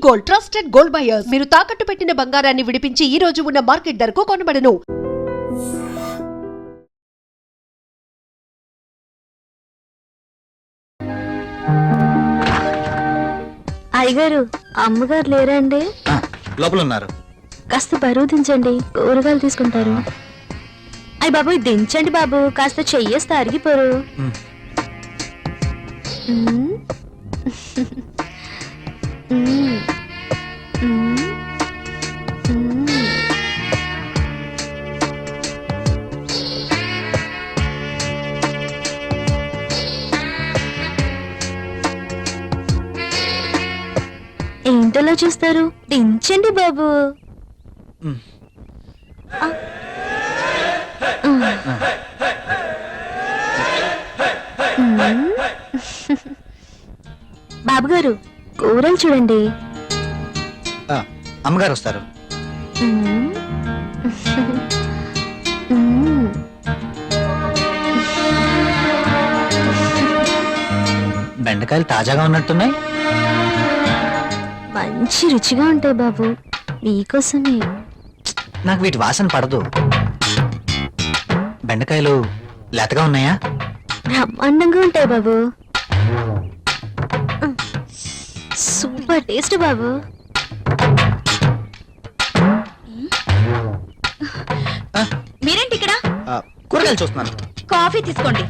Gold, trusted gold buyers. మీరు తాకట్టు పెట్టిన బంగారాన్ని విడిపించి ఈ రోజు ఉన్న మార్కెట్ ధరకు కొనబడను. అయ్యగారు, అమ్మగారు లేరండి? లోపల ఉన్నారు. కాస్త బరువు దించండి, కూరగాయలు తీసుకుంటారు. అయ్య బాబు, దించండి బాబు, కాస్త చెయ్యేస్తే అరిగిపోరు. ఏంటలా చూస్తారు? దించండి బాబు. బాబు గారు, కూరలు చూడండి. అమ్మగారు వస్తారు. బెండకాయలు తాజాగా ఉన్నట్టున్నాయి. మంచి రుచిగా ఉంటాయి బాబు, మీకోసమే. నాకు వీటి వాసన పడదు. బెండకాయలు లేతగా ఉన్నాయా? బ్రహ్మాండంగా ఉంటాయి బాబు, సూపర్ టేస్ట్ బాబు. మీరేంటి ఇక్కడ? కూరగాయలు చూస్తున్నాను. కాఫీ తీసుకోండి.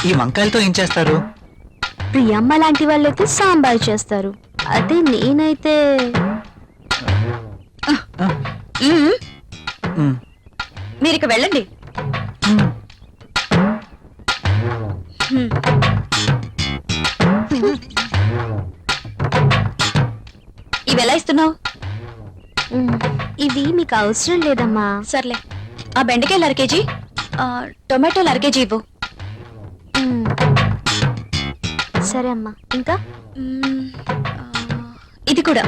ఈ వంకాయలతో ఏం చేస్తారు? ప్రియమ్మ లాంటి వాళ్ళైతే సాంబార్ చేస్తారు, అదే నేనైతే మీరు ఇక వెళ్ళండి. ఇవి ఎలా ఇస్తున్నావు? ఇవి మీకు అవసరం లేదమ్మా. సర్లే, ఆ బెండకాయలు 1/2 కేజీ, టొమాటోలు 1/2 కేజీ ఇవ్వు. సరే అమ్మా. ఇంకా ఇది కూడా.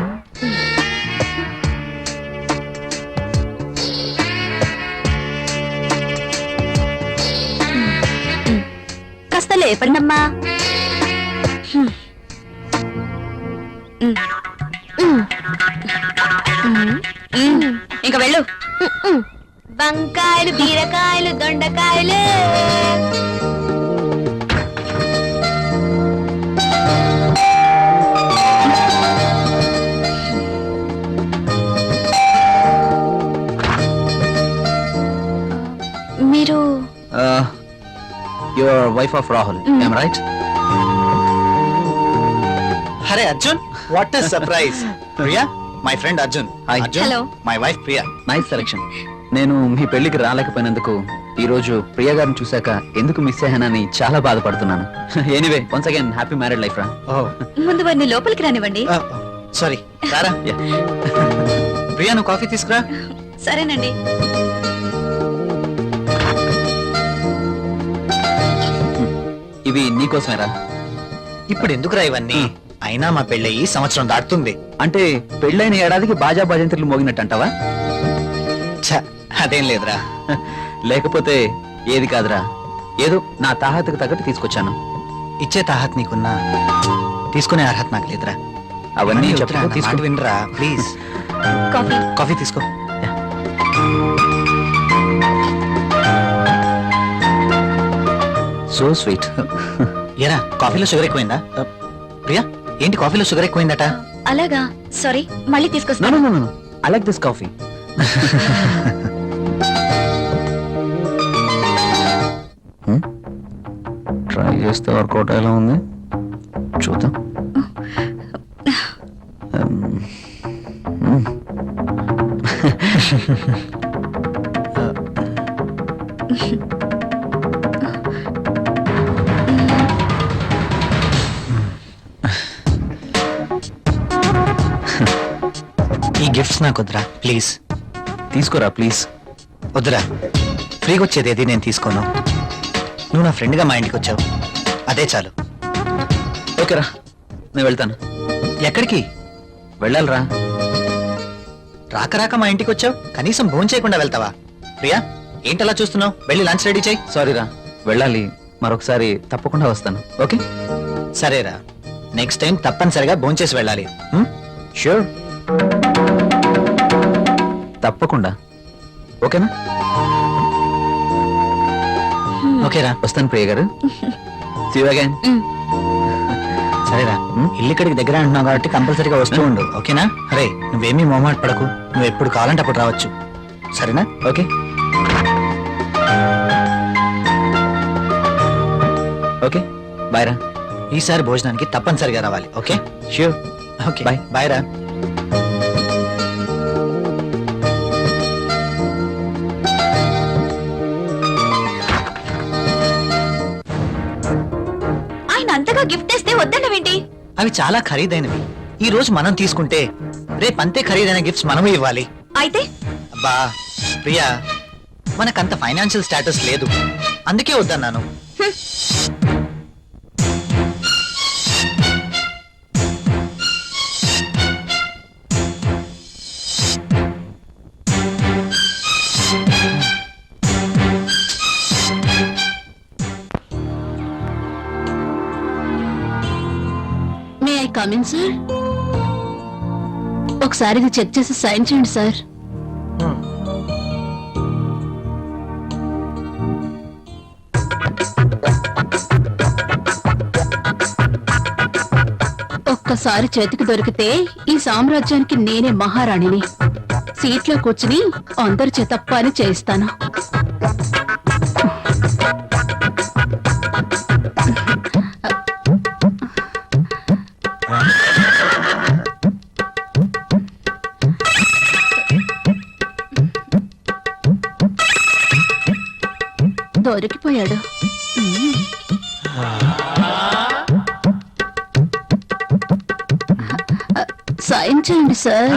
కాస్త లేపండమ్మా. ఇంకా వెళ్ళు. వంకాయలు, బీరకాయలు, దొండకాయలు. మీరు your wife of Rahul, I'm right? అరే Arjun, what a surprise. Priya, my friend Arjun. Hi Arjun. Hello. My wife Priya. Nice selection. నేను మీ పెళ్లికి రాలేకపోయినందుకు ఈ రోజు ప్రియా గారిని చూశాక ఎందుకు మిస్ అయ్యానని చాలా బాధపడుతున్నాను. Anyway, once again happy married life రా. ముందు వారిని లోపలికి రానివ్వండి. సారీ, రారా. ప్రియా, నువ్వు కాఫీ తీసుకురా. సరేనండి. ఇవి నీకోసమేరా. ఇప్పుడు ఎందుకురా ఇవన్నీ? అయినా మా పెళ్ళయి సంవత్సరం దాటుతుంది. అంటే పెళ్ళైన ఏడాదికి బాజా భజంత్రులు మోగినట్టు అంటావా? అదేం లేదురా. లేకపోతే ఏది కాదురా, ఏదో నా తాహతకు తగ్గట్టు తీసుకొచ్చాను. ఇచ్చే తాహత్ నీకున్నా, తీసుకునే అర్హత నాకు లేదురా. అవన్నీ చెప్తున్నా, చెప్పు, మాట వినరా ప్లీజ్. కాఫీ. కాఫీ తీసుకో. So sweet. ఏరా, కాఫీలో షుగర్ ఎక్కువైందా? ప్రియా, ఏంటి కాఫీలో షుగర్ ఎక్కువైందట? అలాగా, సారీ, మళ్ళీ తీసుకొస్తాను. I like this coffee. Try చేస్తే వర్కౌట్ ఎలా ఉంది చూద్దాం. ఈ గిఫ్ట్స్ నాకు వద్దురా ప్లీజ్. తీసుకోరా ప్లీజ్. వద్దురా, ఫ్రీగా వచ్చేది ఏది నేను తీసుకోను. నువ్వు నా ఫ్రెండ్గా మా ఇంటికి వచ్చావు, అదే చాలు. ఓకేరా, నేను వెళ్తాను. ఎక్కడికి వెళ్ళాలిరా. రాక రాక మా ఇంటికి వచ్చావు, కనీసం భోజనం చేయకుండా వెళ్తావా? ప్రియా, ఏంటలా చూస్తున్నావు? వెళ్ళి లంచ్ రెడీ చేయి. సారీరా, వెళ్ళాలి. మరొకసారి తప్పకుండా వస్తాను. ఓకే, సరేరా. నెక్స్ట్ టైం తప్పనిసరిగా భోంచేసి వెళ్ళాలి. షూర్, తప్పకుండా. ఓకేనా? ఓకేరా, వస్తాను ప్రియ గారు. See you again. సరేరా. ఇల్లు ఇక్కడికి దగ్గర అంటున్నావు కాబట్టి కంపల్సరీగా వస్తూ ఉండు. ఓకేనా? అరే నువ్వేమీ మొహమాట పడకు, నువ్వు ఎప్పుడు కావాలంటే అప్పుడు రావచ్చు. సరేనా? ఓకే ఓకే, బాయ్ రా. ఈసారి భోజనానికి తప్పనిసరిగా రావాలి. Okay? Sure. Okay, Bye. Bye రా. ఆయన అంతగా గిఫ్ట్ ఇస్తే వద్దన్నవేంటి? అవి చాలా ఖరీదైనవి. ఈ రోజు మనం తీసుకుంటే రేపు అంతే ఖరీదైన గిఫ్ట్స్ మనమే ఇవ్వాలి. అయితే అబ్బా ప్రియా, మనకంత ఫైనాన్షియల్ స్టేటస్ లేదు, అందుకే వద్దన్నాను. May I come in sir? ఒకసారి ఇది చెక్ చేసి సైన్ చేయండి సార్. ఒక్కసారి చేతికి దొరికితే ఈ సామ్రాజ్యానికి నేనే మహారాణిని. సీట్లో కూర్చుని అందరి చేత పని చేయిస్తాను. దొరికిపోయాడు. సైన్ చేయండి సార్.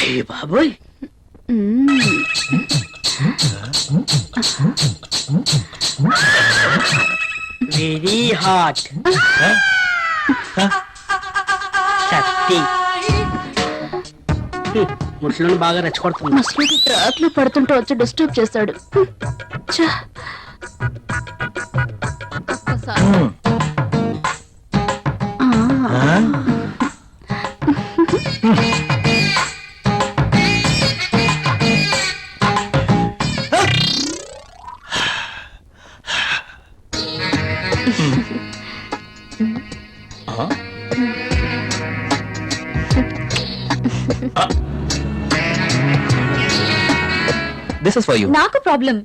అయ్య బాబోయ్, వెరీ హాట్. శక్తి ముసలిని బాగా రెచ్చగొడుతుంది. ముసలికి ట్రాక్ లో పడుతుంటే వచ్చి డిస్టర్బ్ చేస్తాడు. ఛ! ఒక్కసారి. ఆ. This is for you. నాకు ప్రాబ్లం.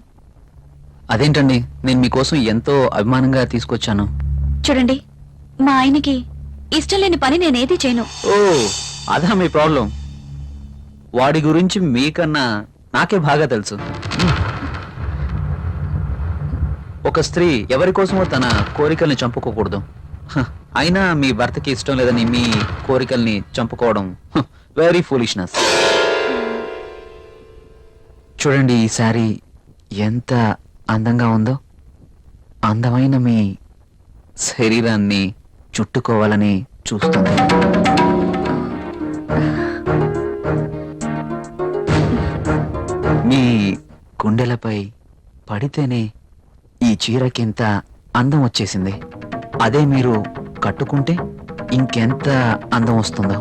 అదేంటండి, నేను మీకోసం ఎంతో అభిమానంగా తీసుకొచ్చాను. చూడండి, మా ఆయనకి ఇష్టం లేని పని నేనేది చేయను. ఓ, అదా మీ ప్రాబ్లం. వాడి గురించి మీకన్నా నాకే బాగా తెలుసు. ఒక స్త్రీ ఎవరి కోసమో తన కోరికల్ని చంపుకోకూడదు. హ, అయినా మీ భర్తకి ఇష్టం లేదని మీ కోరికల్ని చంపుకోవడం వెరీ ఫూలిష్నెస్. చూడండి, ఈ శారీ ఎంత అందంగా ఉందో. అందమైన మీ శరీరాన్ని చుట్టుకోవాలని చూస్తుంది. మీ గుండెలపై పడితేనే ఈ చీరకింత అందం వచ్చేసింది. అదే మీరు కట్టుకుంటే ఇంకెంత అందం వస్తుందో.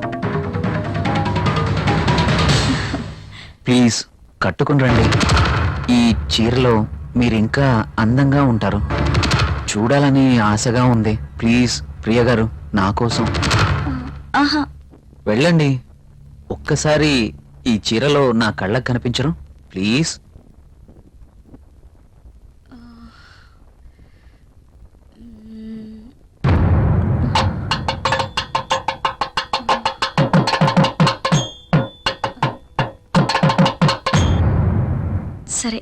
ప్లీజ్ కట్టుకుని రండి. ఈ చీరలో మీరింకా అందంగా ఉంటారు. చూడాలని ఆశగా ఉంది. ప్లీజ్ ప్రియ గారు, నా కోసం ఆహా, వెళ్ళండి. ఒక్కసారి ఈ చీరలో నా కళ్ళకు కనిపించరు? ప్లీజ్. సరే.